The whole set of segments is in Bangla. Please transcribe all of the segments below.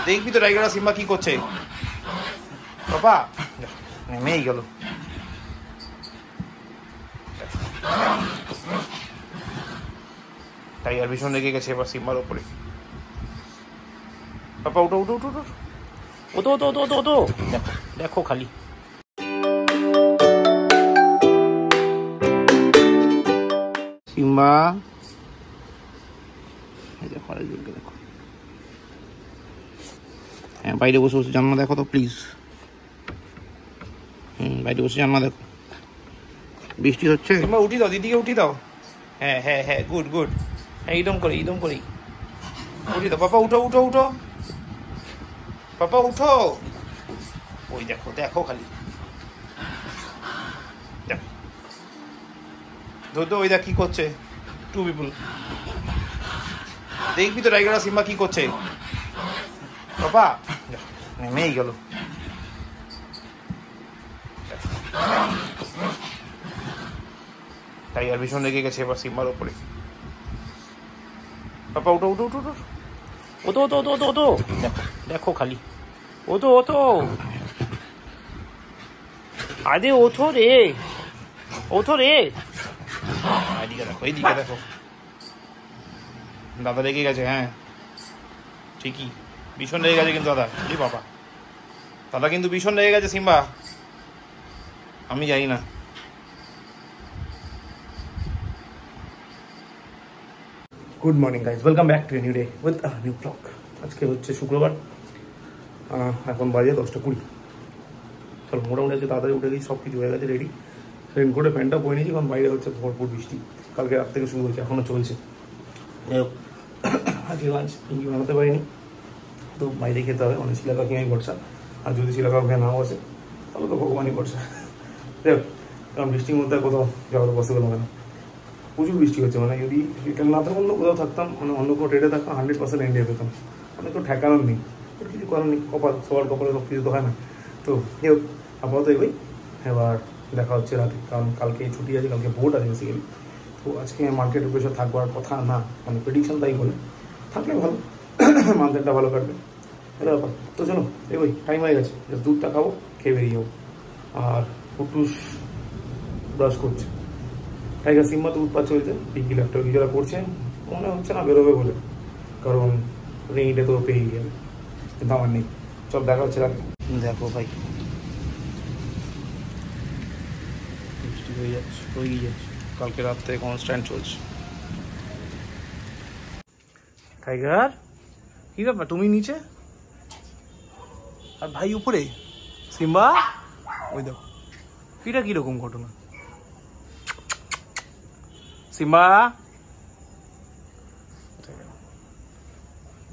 দেখবি তো টাইগার সিম্বা কি করছে। বাবা নেমেই গেল। টাইগার ভীষণ রেগে গেছে এবার সিম্বার উপরে। পাপা উঠো উঠো উঠো উঠো ওতো ওতো ওতো ওতো ওতো দেখো দেখো খালি। সিম্বা দেখো আরেকজনকে দেখো। হ্যাঁ বাইরে বসে বসে জানলা দেখো তো প্লিজ। বাইরে বসে জানলা দেখো। বৃষ্টি হচ্ছে। সিম্বা উঠি দাও, দিদিকে উঠি দাও। হ্যাঁ হ্যাঁ হ্যাঁ গুড গুড। হ্যাঁ একদম করি উঠি দাও। পাপা উঠো উঠো উঠো পাপা উঠো। ওই দেখো দেখো খালি দেখো। ওই দেখ কি করছে টু পিপল। দেখবি তো টাইগার সিম্বা কি করছে। বাবা নেমেই গেল। টাইগার ভীষণ রেগে গেছে এবার সিম্বার উপরে। পাপা উঠো উঠো উঠো উঠো ওতো ওতো ওতো ওতো ওতো দেখো দেখো খালি ওতো ওতো। আরে ওঠো রে ওঠো রে। এইদিকে দেখো এইদিকে দেখো। দাদা রেগে গেছে। হ্যাঁ ঠিকই ভীষণ রেগে গেছে কিন্তু দাদা। কি বাবা দাদা কিন্তু ভীষণ রেগে গেছে সিম্বা। আমি জানি না। Good morning guys, welcome back to a new day with a new blog. আজকে হচ্ছে শুক্রবার, এখন বাজে 10:20। চলো মোটামুটি আজকে তাড়াতাড়ি উঠে গেছি, সব কিছু হয়ে গেছে রেডি। রেনকোটে প্যান্টটা পরে নিয়েছি কারণ বাইরে হচ্ছে ভরপুর বৃষ্টি। কালকে রাত থেকে শুরু হয়েছে, এখনও চলছে। যাই হোক আজকে লাঞ্চ ইঙ্গি বানাতে পারিনি, তো বাইরে খেতে হবে। মানে শিলা কাকিমাই ভরসা, আর যদি শিলা কাকিমা নাও আসে তাহলে তো ভগবানই ভরসা। যাই হোক কারণ বৃষ্টির মধ্যে কোথাও যাওয়ার পসিবল হবে না, প্রচুর বৃষ্টি হচ্ছে। মানে যদি রিটার্ন না থাকলে কোথাও থাকতাম, মানে অন্য কোনো ট্রেডে থাকতাম 100% ইন্ডিয়া পেতাম। মানে তো ঠেকানোর নেই, তোর কিছু করার নেই, কপাল সবার কপালে সব কিছু তো হয় না। তো যাই হোক আপাতত এগোই, এবার দেখা হচ্ছে রাতে, কারণ কালকে ছুটি আছে, কালকে ভোট আছে বেসিক্যালি। তো আজকে মার্কেটের প্রেশার থাকবার কথা না, মানে প্রেডিকশন তাই বলে। থাকলে ভালো, মান্থেনটা ভালো কাটবে, এটা ব্যাপার। তো চলো এগোই, টাইম হয়ে গেছে। দুধটা খাবো, খেয়ে বেরিয়ে যাবো। আর কুটুস ব্রাশ করছে, টাইগার সিম্বা তো উৎপাত চলছে, পিঙ্কি ল্যাপটপ কিছুটা করছে, মনে হচ্ছে না বেরোবে বলে, কারণ রেইনটা তো পেয়ে যাবে, কিন্তু আমার নেই। চল দেখা হচ্ছে রাতে। দেখো ভাই বৃষ্টি হয়ে যাচ্ছে, কালকে রাত থেকে কনস্ট্যান্ট চলছে। টাইগার কি ব্যাপার, তুমি নিচে আর ভাই উপরে? সিম্বা ওই দেখো, এটা কিরকম ঘটনা? সিম্বা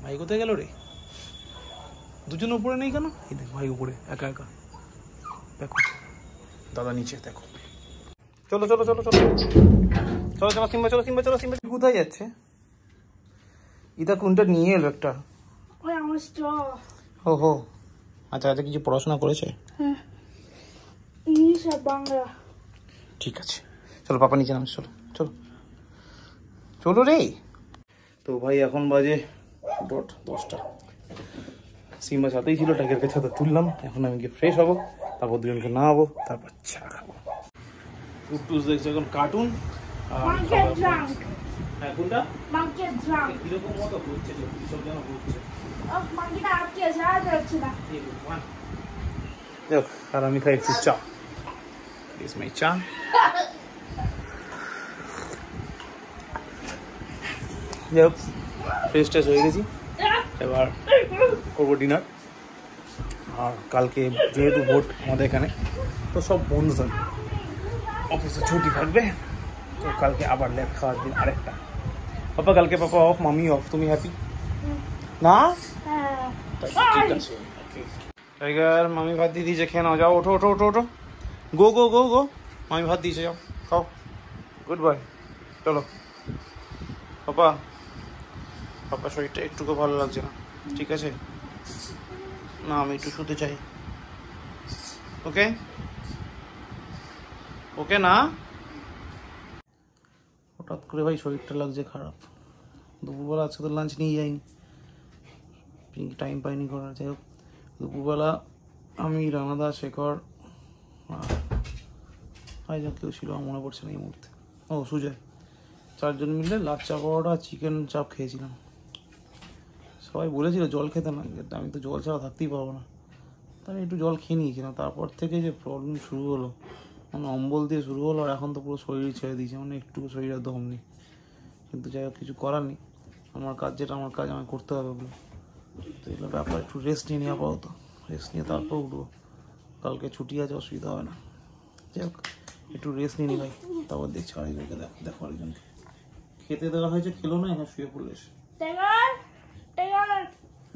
ভাই কোথায় গেল রে? দুজন উপরে নেই কেন? এই দেখ ভাই উপরে একা একা, দেখো দাদা নিচে, দেখো। চলো চলো চলো চলো চলো চলো সিম্বা, চলো সিম্বা, চলো সিম্বা। কোথায় যাচ্ছে? ইদা কোনটা নিয়ে এলো একটা? ও হো আচ্ছা আচ্ছা, কিছু পড়াশোনা করেছে? হ্যাঁ ইংলিশ আর বাংলা। ঠিক আছে চলো, পাপা নিচে নামছে, চলো চলো চলো রে। তো ভাই এখন বাজে 10টা। সিম্বা সাথেই ছিল, টাইগারকে ছাতা তুললাম। এখন আমি গিয়ে ফ্রেশ হবো, তারপর দুজনকে নামাবো, তারপর চা খাবো। কুটুস দেখছে এখন কার্টুন। কিরকম মতো ঘুরছে, সব যেন ঘুরছে। আর আমি খাই একটু চা। চা যাই হোক, ফ্রেশ ট্রেশ হয়ে গেছি, এবার করবো ডিনার। আর কালকে যেহেতু ভোট আমাদের এখানে, তো সব বন্ধ থাকবে, অফিসে ছুটি থাকবে। তো কালকে আবার ল্যাব খাওয়ার দিন আরেকটা। পাপা কালকে পাপা অফ, মামি অফ, তুমি হ্যাপি না? ঠিক আছে টাইগার, মামি ভাত দিয়ে দিয়েছে, খেয়ে নাও, যাও ওঠো ওঠো ওঠো ওঠো, গো গো গো গো, মামি ভাত দিয়েছে, যাও খাও। গুড বয়, চলো। পাপা পাপা শরীরটা একটুকু ভালো লাগছে না, ঠিক আছে না? আমি একটু শুতে চাই, ওকে ওকে না? হঠাৎ করে ভাই শরীরটা লাগছে খারাপ, দুপুরবেলা আজকে তো লাঞ্চ নিয়ে যাইনি, পিঙ্কি টাইম পাইনি করার। যাই হোক, দুপুরবেলা আমি, রানাদা, শেখর আর কেউ ছিল আমার মনে পড়ছে না এই মুহূর্তে, ও সুজয়, 4 জন মিলে লাচ্চা পরোটা চিকেন চাপ খেয়েছিলাম। সবাই বলেছিল জল খেতে না, আমি তো জল ছাড়া থাকতেই পারবো না, তাই আমি একটু জল খেয়ে নিয়েছিলাম। তারপর থেকে যে প্রবলেম শুরু হলো, মানে অম্বল দিয়ে শুরু হলো, আর এখন তো পুরো শরীর ছেড়ে দিয়েছে, মানে একটু শরীরে দম নেই। কিন্তু যাই হোক, কিছু করার নেই, আমার কাজ যেটা আমার কাজ আমায় করতে হবে ওগুলো। তো এগুলো ব্যাপার, একটু রেস্ট নিয়ে নিয়ে আপাতত, রেস্ট নিয়ে তারপর উঠবো। কালকে ছুটি আছে, অসুবিধা হবে না। যাই হোক, একটু রেস্ট নিয়ে নি ভাই, তারপর দেখছি আরেকজনকে। দেখো আরেকজনকে খেতে দেওয়া হয়েছে, খেলো না, এখন শুয়ে পড়লে এসে।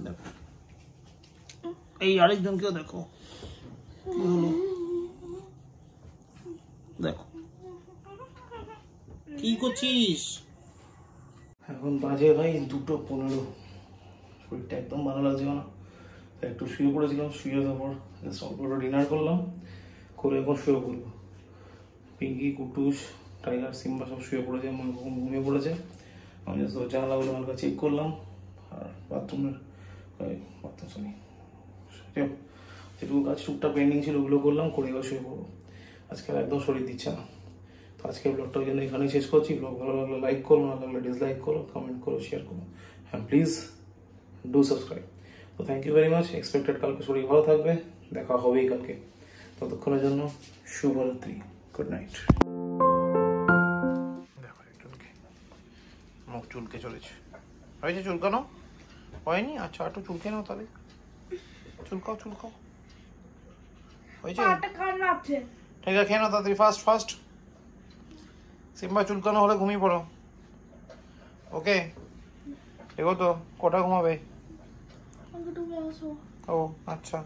দেখো এই আরেকজনকেও দেখো কি হলো, দেখো কি করছিস। এখন বাজে ভাই 2:15, শরীরটা একদম ভালো লাগছে না, একটু শুয়ে পড়েছিলাম। শুয়ে তারপর অল্প ডিনার করলাম, করে এখন শুয়ে পড়বো। পিঙ্কি, কুটুস, টাইগার, সিম্বা সব শুয়ে পড়েছে, ঘুমিয়ে পড়েছে। আমি জাস্ট জানালাগুলো হালকা চেক করলাম, আর বাথরুম সরি যেটুকু কাজ টুকটা পেন্ডিং ছিল ওগুলো করলাম, করে এবার শুয়ে পড়বো। আজকে আর একদম শরীর দিচ্ছে না। তো আজকে ব্লগটা ওই জন্য এখানেই শেষ করছি। ব্লগ ভালো লাগলে লাইক করো, না লাগলে ডিসলাইক করো, কমেন্ট করো, শেয়ার করো, হ্যাঁ প্লিজ ডু সাবস্ক্রাইব। তো thank you very much. Expected কালকে শরীর ভালো থাকবে, দেখা হবেই কালকে। ততক্ষণের জন্য শুভরাত্রি, গুড নাইট। দেখো একজনকে মুখ চুলকে চলেছে, হয়েছে চুলকানো হয়নি? আচ্ছা একটু চুলকে নাও তাহলে, চুলকাও চুলকাও, হয়েছে? ঠিক আছে, খেয়ে নাও তাড়াতাড়ি, ফাস্ট ফাস্ট। সিম্বা চুলকানো হলে ঘুমিয়ে পড়ো, ওকে? দেখো তো কটা ঘুমাবে? ও আচ্ছা।